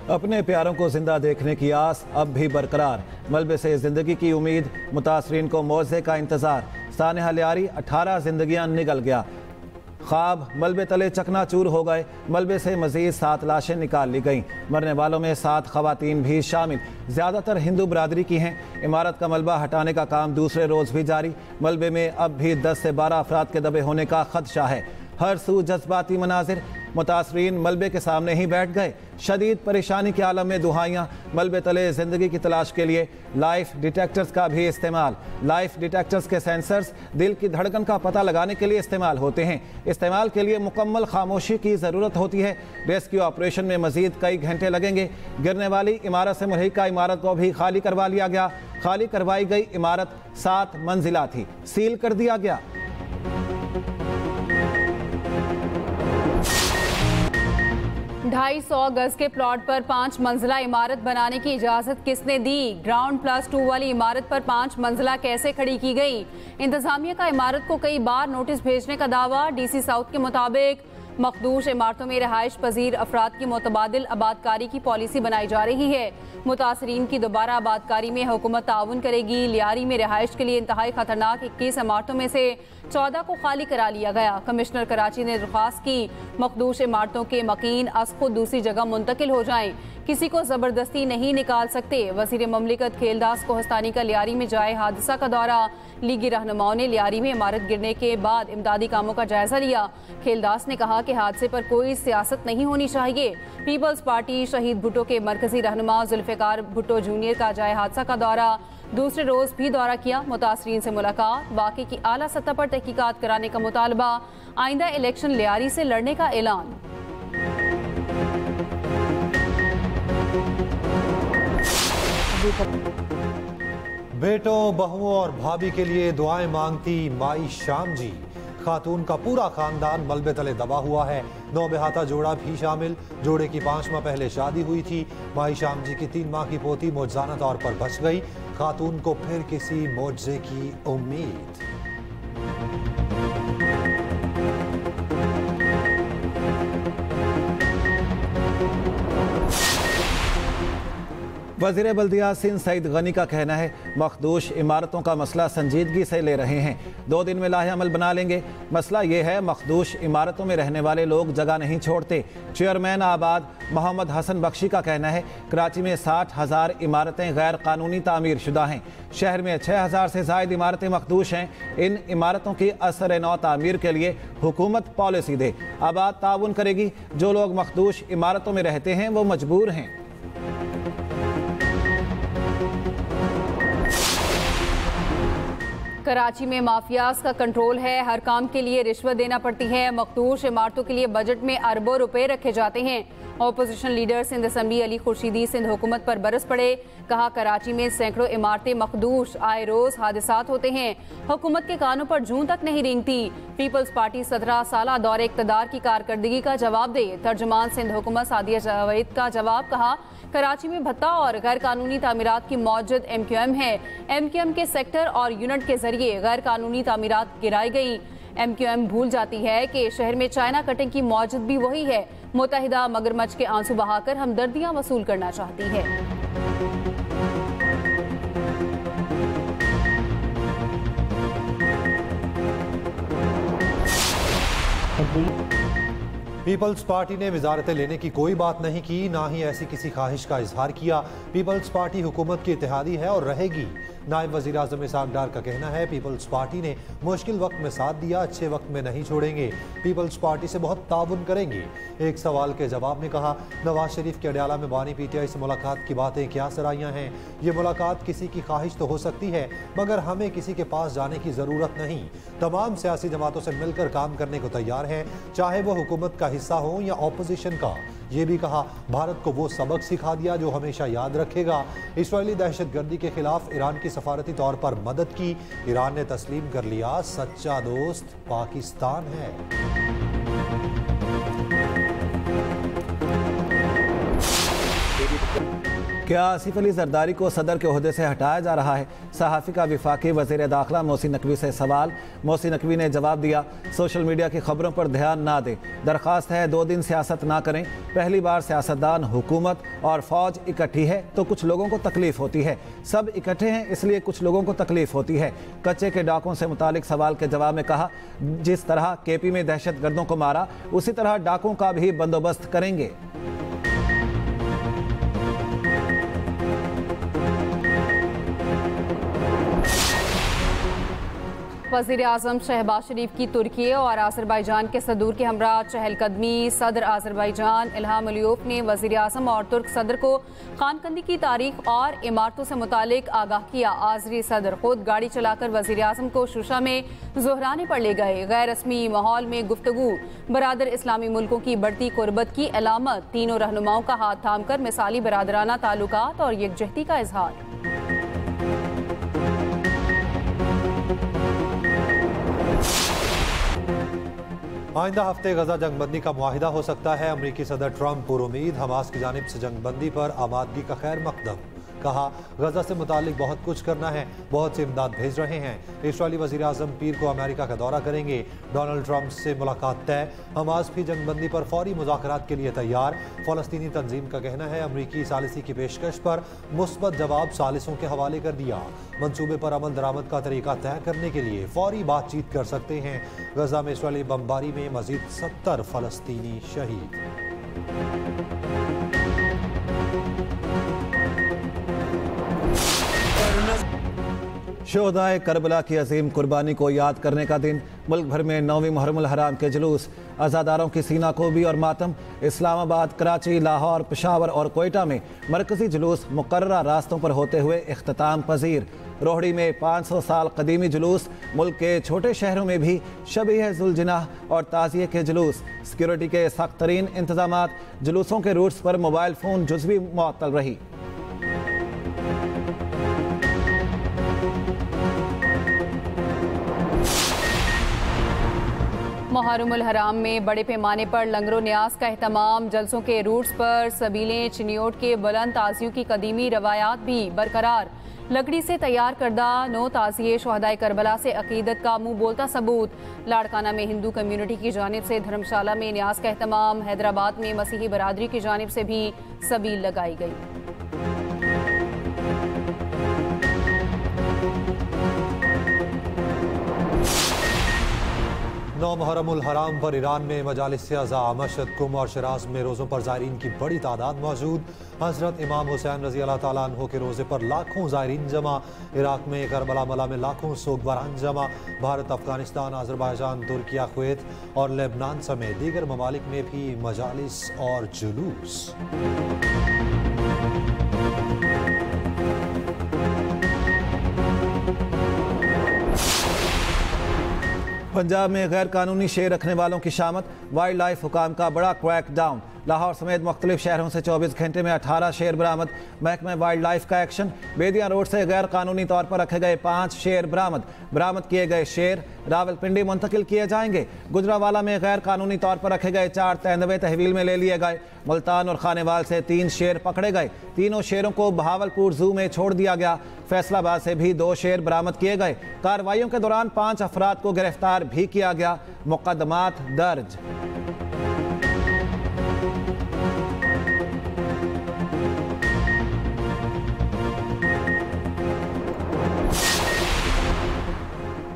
अपने प्यारों को जिंदा देखने की आस अब भी बरकरार, मलबे से जिंदगी की उम्मीद, मुतासरीन को मौजे का इंतजार। सानेहा लियारी 18 जिंदगियां निगल गया, ख्वाब मलबे तले चकनाचूर हो गए। मलबे से मजीद 7 लाशें निकाल ली गईं। मरने वालों में 7 खवातीन भी शामिल, ज़्यादातर हिंदू बरादरी की हैं। इमारत का मलबा हटाने का काम दूसरे रोज़ भी जारी। मलबे में अब भी 10 से 12 अफराद के दबे होने का खदशा है। हर सू जज्बाती मनाजिर, मुतासरीन मलबे के सामने ही बैठ गए। शदीद परेशानी के आलम में दुहाइयाँ। मलबे तले ज़िंदगी की तलाश के लिए लाइफ डिटेक्टर्स का भी इस्तेमाल। लाइफ डिटेक्टर्स के सेंसर्स दिल की धड़कन का पता लगाने के लिए इस्तेमाल होते हैं। इस्तेमाल के लिए मुकम्मल खामोशी की ज़रूरत होती है। रेस्क्यू ऑपरेशन में मजीद कई घंटे लगेंगे। गिरने वाली इमारत से मुल्हिका इमारत को भी खाली करवा लिया गया। खाली करवाई गई इमारत 7 मंजिला थी, सील कर दिया गया। 250 गज के प्लॉट पर 5 मंजिला इमारत बनाने की इजाजत किसने दी? ग्राउंड +2 वाली इमारत पर 5 मंजिला कैसे खड़ी की गई? इंतजामिया का इमारत को कई बार नोटिस भेजने का दावा। डीसी साउथ के मुताबिक मखदूश इमारतों में रहायश पजीर अफराद की मुतबादिल आबादकारी की पॉलिसी बनाई जा रही है। मुतासरीन की दोबारा आबादकारी में हुकूमत ताउन करेगी। लियारी में रहायश के लिए इंतहाई खतरनाक 21 इमारतों में से 14 को खाली करा लिया गया। कमिश्नर कराची ने दरख्वास्त की मखदूश इमारतों के मकीन अस खुद दूसरी जगह मुंतकिल हो जाएं, किसी को जबरदस्ती नहीं निकाल सकते। वजीर ममलिकत खेलदास कोहस्तानी का लियारी में जाए हादसा का दौरा। लीगी रहनुमाओं ने लियारी में इमारत गिरने के बाद इमदादी कामों का जायजा लिया। खेलदास ने कहा कि हादसे पर कोई सियासत नहीं होनी चाहिए। पीपल्स पार्टी शहीद भुट्टो के मरकजी रहनुमा जुल्फिकार भुट्टो जूनियर का जाए हादसा का दौरा। दूसरे रोज भी दौरा किया। मुतासरीन से मुलाकात, वाक़े की आला सतह पर तहकीकात कराने का मुतालबा। आइंदा इलेक्शन लियारी से लड़ने का ऐलान। बेटों, बहुओं और भाभी के लिए दुआएं मांगती माई शाम जी। खातून का पूरा खानदान मलबे तले दबा हुआ है। 9 बेहाता जोड़ा भी शामिल। जोड़े की 5 माह पहले शादी हुई थी। माई शाम जी की 3 माह की पोती मौजज़ाना तौर पर बच गई। खातून को फिर किसी मौजज़े की उम्मीद। वज़ीर बल्दिया सिंध सईद गनी का कहना है मखदूश इमारतों का मसला संजीदगी से ले रहे हैं, 2 दिन में लाहे अमल बना लेंगे। मसला ये है मखदूश इमारतों में रहने वाले लोग जगह नहीं छोड़ते। चेयरमैन आबाद मोहम्मद हसन बख्शी का कहना है कराची में 60,000 इमारतें गैर कानूनी तामीर शुदा हैं। शहर में 6,000 से ज़ायद इमारतें मखदूश हैं। इन इमारतों की असर नौ तामीर के लिए हुकूमत पॉलिसी दे। आबाद ताउन करेगी। जो लोग मखदूश इमारतों में रहते हैं वो मजबूर हैं। कराची में माफियाज का कंट्रोल है। हर काम के लिए रिश्वत देना पड़ती है। मखदूश इमारतों के लिए बजट में अरबों रुपए रखे जाते हैं। Opposition leader Sindh assembly Ali Khurshidi Sindh हुकूमत पर बरस पड़े। कहा कराची में सैकड़ों इमारतें मखदूश, आए रोज हादसात होते हैं। हुकूमत के कानों पर जूं तक नहीं रेंगती। पीपल्स पार्टी 17 साल दौरे इक़्तिदार की कारकर्दगी का जवाब दे। तर्जुमान सिंध हुकूमत सादिया जावेद का जवाब। कहा कराची में भत्ता और गैर कानूनी तामीरात की मौजूद MQM है। MQM के सेक्टर और यूनिट के जरिए गैर कानूनी तामीरात गिराई गई। MQM भूल जाती है कि शहर में चाइना कटिंग की मौजूद भी वही है। मुत्तहिदा मगरमच्छ के आंसू बहाकर हमदर्दियां वसूल करना चाहती है। पीपल्स पार्टी ने वजारतें लेने की कोई बात नहीं की, ना ही ऐसी किसी ख्वाहिश का इजहार किया। पीपल्स पार्टी हुकूमत की इत्तेहादी है और रहेगी। नायब वज़ीर आज़म इसहाक़ डार का कहना है पीपल्स पार्टी ने मुश्किल वक्त में साथ दिया, अच्छे वक्त में नहीं छोड़ेंगे। पीपल्स पार्टी से बहुत ताउन करेंगे। एक सवाल के जवाब में कहा नवाज शरीफ के अडयाला में बानी PTI से मुलाकात की बातें क्या सराहियाँ हैं। ये मुलाकात किसी की ख्वाहिश तो हो सकती है मगर हमें किसी के पास जाने की ज़रूरत नहीं। तमाम सियासी जमातों से मिलकर काम करने को तैयार हैं, चाहे वो हुकूमत का हिस्सा हो या ऑपोजिशन का। ये भी कहा भारत को वो सबक सिखा दिया जो हमेशा याद रखेगा। इस्राएली दहशतगर्दी के खिलाफ ईरान की सफारती तौर पर मदद की। ईरान ने तस्लीम कर लिया सच्चा दोस्त पाकिस्तान है। क्या आसिफ अली जरदारी को सदर के ओहदे से हटाया जा रहा है? सहाफ़ी का वफाकी वज़ीर दाखिला मोहसिन नकवी से सवाल। मोहसिन नकवी ने जवाब दिया, सोशल मीडिया की खबरों पर ध्यान ना दें। दरख्वास्त है 2 दिन सियासत ना करें। पहली बार सियासतदान, हुकूमत और फौज इकट्ठी है तो कुछ लोगों को तकलीफ होती है। सब इकट्ठे हैं इसलिए कुछ लोगों को तकलीफ होती है। कच्चे के डाकों से मुतालिक सवाल के जवाब में कहा, जिस तरह केपी में दहशतगर्दों को मारा उसी तरह डाकों का भी बंदोबस्त करेंगे। वज़ीर आज़म शहबाज शरीफ की तुर्की और आज़रबाईजान के सदूर के हमरा चहलकदमी। सदर आज़रबाईजान इल्हाम अलियोव ने वज़ीर आज़म और तुर्क सदर को खानकंदी की तारीख और इमारतों से मुतालिक आगाह किया। आज़री सदर खुद गाड़ी चलाकर वज़ीर आज़म को शूशा में ज़ोहराने पर ले गए। गैर रस्मी माहौल में गुफ्तगू, बरादर इस्लामी मुल्कों की बढ़ती कुर्बत की अलामत। तीनों रहनुमाओं का हाथ थाम कर मिसाली बरादराना ताल्लुकात और यकजहती का इजहार। आइंदा हफ्ते गजा जंगबंदी का मुआहिदा हो सकता है। अमरीकी सदर ट्रंप पुरुमीद हमास की जानिब से जंगबंदी पर आमादगी का खैर मकदम। कहा, गजा से मुतालिक बहुत कुछ करना है, बहुत से इमदाद भेज रहे हैं। इस्राएली वज़ीर आज़म पीर को अमेरिका का दौरा करेंगे। डोनाल्ड ट्रंप से मुलाकात तय। हमास भी जंगबंदी पर फौरी मुज़ाकरात के लिए तैयार। फ़लस्तीनी तंजीम का कहना है अमरीकी सालिसी की पेशकश पर मुस्बत जवाब सालिसों के हवाले कर दिया। मंसूबे पर अमल दरामद का तरीका तय करने के लिए फौरी बातचीत कर सकते हैं। गजा में इस्राएली बमबारी में मजीद 70 फ़लस्तीनी शहीद। शोहदाए करबला की अजीम कुर्बानी को याद करने का दिन। मुल्क भर में 9वीं मुहर्रमुल हराम के जुलूस। आज़ादारों की सीना कोबी और मातम। इस्लामाबाद, कराची, लाहौर, पेशावर और कोयटा में मरकजी जुलूस मुकर्ररा रास्तों पर होते हुए इख्तिताम पजीर। रोहड़ी में 500 साल कदीमी जुलूस। मुल्क के छोटे शहरों में भी शबीह जुलजनाह और ताज़िए के जुलूस। सिक्योरिटी के सख्त तरीन इंतजामात। जुलूसों के रूट्स पर मोबाइल फ़ोन जुज़वी मुअत्तल रही। मुहर्रमुल हराम में बड़े पैमाने पर लंगरो न्यास का एहतमाम। जलसों के रूट्स पर सबीलें, चिनियोट के बुलंद ताज़ियों की कदीमी रवायात भी बरकरार। लकड़ी से तैयार करदा 9 ताज़िए शोहदाए करबला से अकीदत का मुंह बोलता सबूत। लाड़काना में हिंदू कम्युनिटी की जानिब से धर्मशाला में न्यास का एहतमाम। हैदराबाद में मसीही बरादरी की जानिब से भी सबील लगाई गई। 9 मुहर्रमुल हराम पर ईरान में मजालिस अज़ा, मशहद, कुम और शिराज में रोज़ों पर ज़ायरीन की बड़ी तादाद मौजूद। हज़रत इमाम हुसैन रज़ी अल्लाह ताला अन्हो के रोज़े पर लाखों ज़ायरीन जमा। इराक में करबला मला में लाखों सोगवारान जमा। भारत, अफगानिस्तान, आज़रबाईजान, तुर्किया, कुवैत और लेबनान समेत दीगर ममालिक में भी मजालिस और जुलूस। पंजाब में गैर कानूनी शेर रखने वालों की शामत। वाइल्ड लाइफ हुकाम का बड़ा क्रैक डाउन। लाहौर समेत मुख्तलिफ शहरों से 24 घंटे में 18 शेर बरामद। महकमा वाइल्ड लाइफ का एक्शन। बेदियां रोड से गैर कानूनी तौर पर रखे गए 5 शेर बरामद। बरामद किए गए शेर रावलपिंडी मुंतकिल किए जाएंगे। गुजरावाला में गैर कानूनी तौर पर रखे गए 4 तेंदुए तहवील में ले लिए गए। मुल्तान और खानेवाल से 3 शेर पकड़े गए। तीनों शेरों को बहावलपुर जू में छोड़ दिया गया। फैसलाबाद से भी 2 शेर बरामद किए गए। कार्रवाइयों के दौरान 5 अफराद को गिरफ्तार भी किया गया। मुकदमात दर्ज।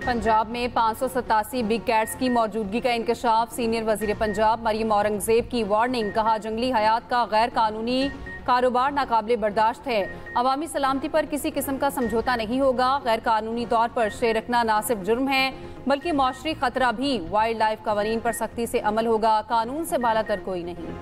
पंजाब में 587 बिग कैट्स की मौजूदगी का इंकशाफ। सीनियर वजीर पंजाब मरियम औरंगजेब की वार्निंग। कहा, जंगली हयात का गैर कानूनी कारोबार नाकाबिले बर्दाश्त है। अवामी सलामती पर किसी किस्म का समझौता नहीं होगा। गैर कानूनी तौर पर शेर रखना ना सिर्फ जुर्म है बल्कि मौशरी खतरा भी। वाइल्ड लाइफ कवानीन पर सख्ती से अमल होगा। कानून से बालातर कोई नहीं।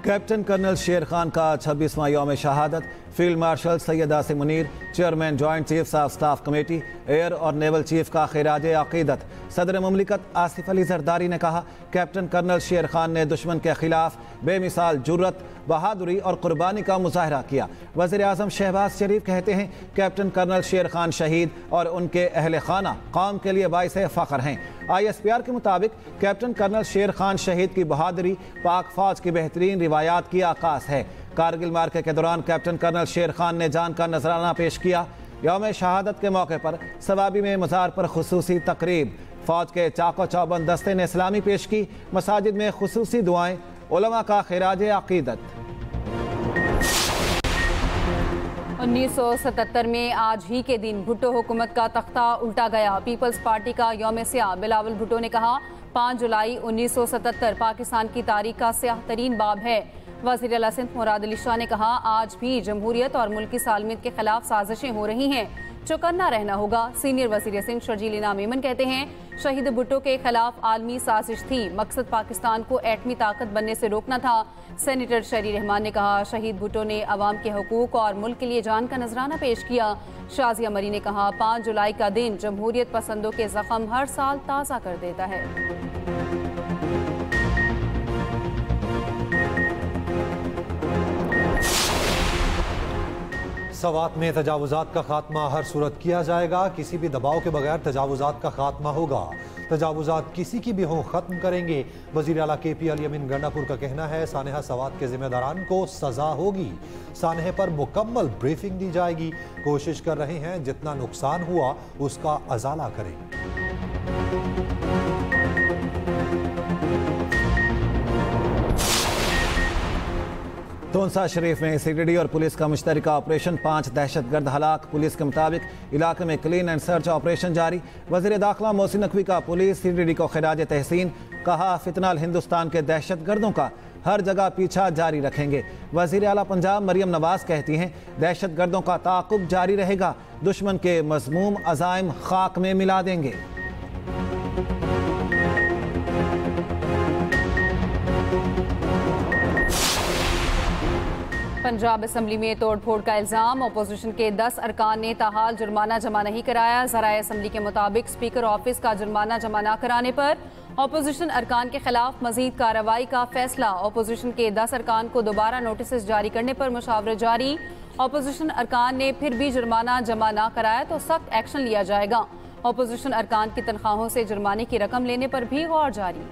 कैप्टन कर्नल शेर खान का 26वां यौम शहादत। Field marshal Syed Asim Munir, chairman joint chiefs of staff committee, air और नेवल चीफ का खिराज अकीदत। सदर मुमलिकत आसिफ अली जरदारी ने कहा, कैप्टन कर्नल शेर खान ने दुश्मन के खिलाफ बेमिसाल जुर्रत, बहादुरी और कुर्बानी का मुजाहरा किया। वज़ीर आज़म शहबाज शरीफ कहते हैं कैप्टन कर्नल शेर खान शहीद और उनके अहल खाना कौम के लिए बाइस फ़ख्र हैं। ISPR के मुताबिक कैप्टन कर्नल शेर खान शहीद की बहादुरी पाक फौज की बेहतरीन रिवायात की आकाश है। कारगिल मार्के के दौरान कैप्टन कर्नल शेर खान ने जान का नजराना पेश किया। यौम शहादत के मौके पर सवाबी में मज़ार पर खुसूसी तकरीब। फौज के चाको चौबंद दस्ते ने इस्लामी पेश की। मसाजिद में खुसूसी दुआएं, उलमा का खिराज अकीदत। 1977 में आज ही के दिन भुट्टो हुकूमत का तख्ता उल्टा गया। पीपल्स पार्टी का यौम सियाह बिलावल भुट्टो ने कहा 5 जुलाई 1977 पाकिस्तान की तारीख का स्याह तरीन बाब है। वज़ीर आला सिंध मुराद अली शाह ने कहा आज भी जमहूरियत और मुल्क की सालमियत के खिलाफ साजिशें हो रही हैं, चौकन्ना रहना होगा। सीनियर वज़ीर सिंध शर्जील इनाम मेमन कहते हैं शहीद भुट्टो के खिलाफ आलमी साजिश थी, मकसद पाकिस्तान को एटमी ताकत बनने से रोकना था। सेनेटर शरी रहमान ने कहा शहीद भुट्टो ने अवाम के हकूक और मुल्क के लिए जान का नजराना पेश किया। शाजिया मरी ने कहा 5 जुलाई का दिन जमहूरियत पसंदों के जख्म हर साल ताज़ा कर देता है। सवात में तजावुजात का खात्मा हर सूरत किया जाएगा। किसी भी दबाव के बगैर तजावुजात का खात्मा होगा। तजावुजात किसी की भी हों खत्म करेंगे। वज़ीर आला KP अली अमीन गंडापुर का कहना है सानहा सवात के जिम्मेदारान को सजा होगी। सानहे पर मुकम्मल ब्रीफिंग दी जाएगी। कोशिश कर रहे हैं जितना नुकसान हुआ उसका अजाला करें। तोनसा शरीफ में CTD और पुलिस का मुश्तरका ऑपरेशन, 5 दहशतगर्द हलाक। पुलिस के मुताबिक इलाके में क्लीन एंड सर्च ऑपरेशन जारी। वज़ीर दाखिला मोहसिन नकवी का पुलिस CTD को खिराज तहसीन। कहा फितनाल हिंदुस्तान के दहशतगर्दों का हर जगह पीछा जारी रखेंगे। वज़ीर आला पंजाब मरियम नवाज कहती हैं दहशतगर्दों का ताक़ुब जारी रहेगा, दुश्मन के मज़मूम अज़ाइम खाक में मिला देंगे। पंजाब असम्बली में तोड़फोड़ का इल्जाम। अपोजिशन के 10 अरकान ने ताहाल जुर्माना जमा नहीं कराया। ज़राए असम्बली के मुताबिक स्पीकर ऑफिस का जुर्माना जमा न कराने पर अपोजिशन अरकान के खिलाफ मजीद कार्रवाई का फैसला। अपोजिशन के 10 अरकान को दोबारा नोटिस जारी करने पर मुशावरत जारी। अपोजिशन अरकान ने फिर भी जुर्माना जमा न कराया तो सख्त एक्शन लिया जाएगा। अपोजिशन अरकान की तनख्वाहों से जुर्माने की रकम लेने पर भी गौर जारी।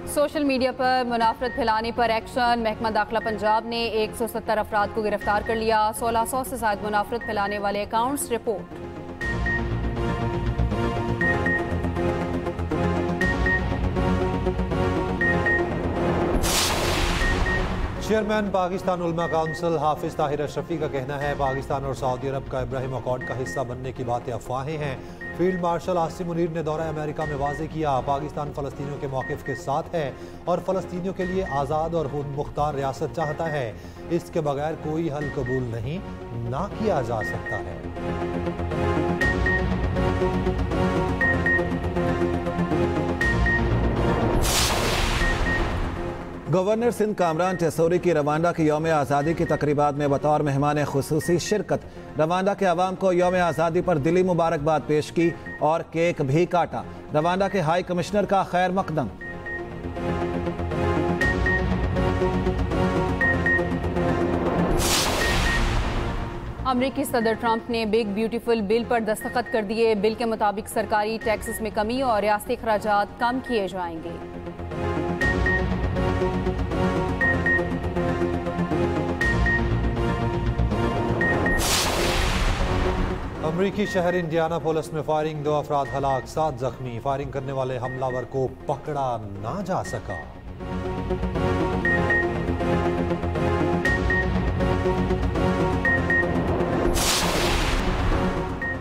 सोशल मीडिया पर मुनाफरत फैलाने पर एक्शन। महकमा दाखिला पंजाब ने 170 अफराद को गिरफ्तार कर लिया। 1600 से ज्यादा मुनाफरत फैलाने वाले अकाउंट्स रिपोर्ट। चेयरमैन पाकिस्तान उलमा काउंसिल हाफिज ताहिर अशरफी का कहना है पाकिस्तान और सऊदी अरब का इब्राहिम अकॉर्ड का हिस्सा बनने की बातें अफवाहें हैं। फील्ड मार्शल आसिम मुनीर ने दौरा अमेरिका में वाज़ेह किया पाकिस्तान फ़लस्तीनियों के मौक़िफ़ के साथ है और फ़लस्तीनियों के लिए आज़ाद और खुद मुख्तार रियासत चाहता है। इसके बगैर कोई हल कबूल नहीं ना किया जा सकता है। गवर्नर सिंध कामरान टेसोरी की रवांडा की यौम आज़ादी की तकरीबात में बतौर मेहमान खुसूसी शिरकत। रवांडा के अवाम को यौम आज़ादी पर दिली मुबारकबाद पेश की और केक भी काटा। रवांडा के हाई कमिश्नर का खैर मकदम। अमरीकी सदर ट्रंप ने बिग ब्यूटीफुल बिल पर दस्तखत कर दिए। बिल के मुताबिक सरकारी टैक्सेस में कमी और रियासती खर्चात कम किए जाएंगे। अमरीकी शहर इंडियानापोलिस में फायरिंग, 2 अफराद हलाक, 7 जख्मी। फायरिंग करने वाले हमलावर को पकड़ा ना जा सका।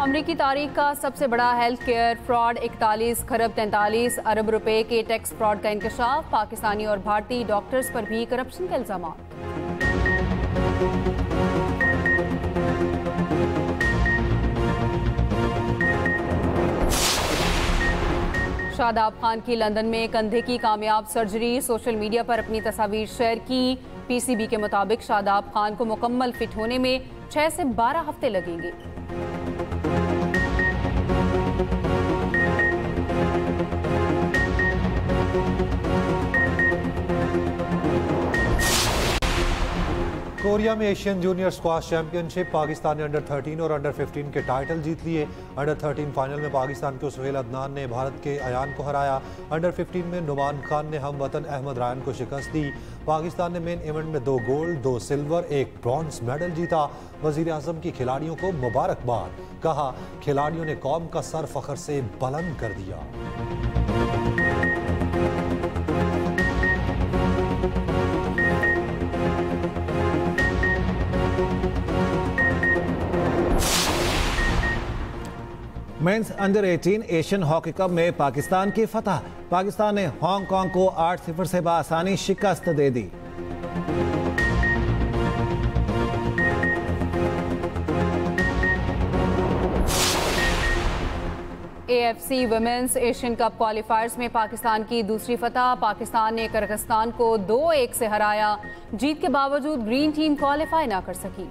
अमरीकी तारीख का सबसे बड़ा हेल्थ केयर फ्रॉड, 41 खरब 43 अरब रुपए के टैक्स फ्रॉड का इंकशाफ। पाकिस्तानी और भारतीय डॉक्टर्स पर भी करप्शन के इल्जाम। शादाब खान की लंदन में कंधे की कामयाब सर्जरी। सोशल मीडिया पर अपनी तस्वीर शेयर की। PCB के मुताबिक शादाब खान को मुकम्मल फिट होने में 6 से 12 हफ्ते लगेंगे। विक्टोरिया में Asian junior squash championship Pakistan ने अंडर 13 और अंडर 15 के टाइटल जीत लिए। अंडर 13 फाइनल में पाकिस्तान के सुहेल अदनान ने भारत के अयान को हराया। अंडर 15 में नुमान खान ने हम वतन अहमद रायन को शिकस्त दी। पाकिस्तान ने मेन इवेंट में 2 गोल्ड, 2 सिल्वर, 1 ब्रॉन्ज मेडल जीता। वजीर आजम की खिलाड़ियों को मुबारकबाद, कहा खिलाड़ियों ने कौम का सर फख्र से बुलंद कर दिया। Men's under 18 Asian hockey cup में पाकिस्तान की फतह। पाकिस्तान ने हांगकांग को 8-0 से बआसानी शिकस्त दे दी। AFC women's Asian cup qualifiers में पाकिस्तान की दूसरी फतह। पाकिस्तान ने किर्गिस्तान को 2-1 से हराया। जीत के बावजूद ग्रीन टीम क्वालिफाई ना कर सकी।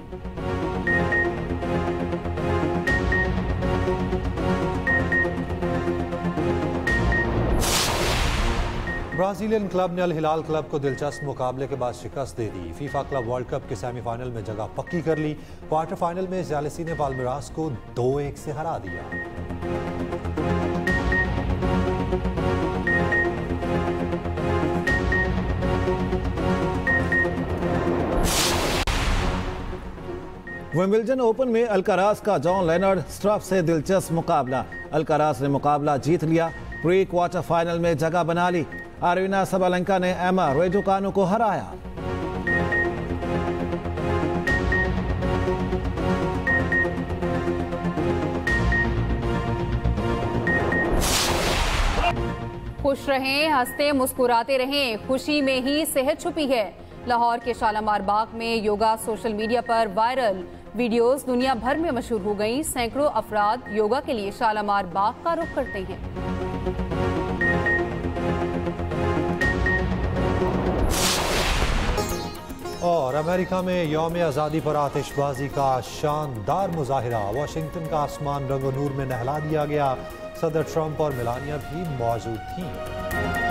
ब्राजीलियन क्लब ने अल हिलाल क्लब को दिलचस्प मुकाबले के बाद शिकस्त दे दी। फीफा क्लब वर्ल्ड कप के सेमीफाइनल में जगह पक्की कर ली। क्वार्टर फाइनल में ज़ालिसी ने पाल्मेरास को 2-1 से हरा दिया। विंबलडन ओपन में अल्काराज का जॉन लेनर्ड स्ट्रफ से दिलचस्प मुकाबला। अल्काराज ने मुकाबला जीत लिया। प्री क्वार्टर फाइनल में जगह बना ली। अरविना सबलेंका ने एमा रेडुकानु को हराया। खुश रहें, हंसते मुस्कुराते रहें, खुशी में ही सेहत छुपी है। लाहौर के शालामार बाग में योगा सोशल मीडिया पर वायरल वीडियोस दुनिया भर में मशहूर हो गई। सैकड़ों अफराद योगा के लिए शालामार बाग का रुख करते हैं। और अमेरिका में यौम आज़ादी पर आतिशबाजी का शानदार मुजाहिरा। वाशिंगटन का आसमान रंगो नूर में नहला दिया गया। सदर ट्रंप और मेलानिया भी मौजूद थीं।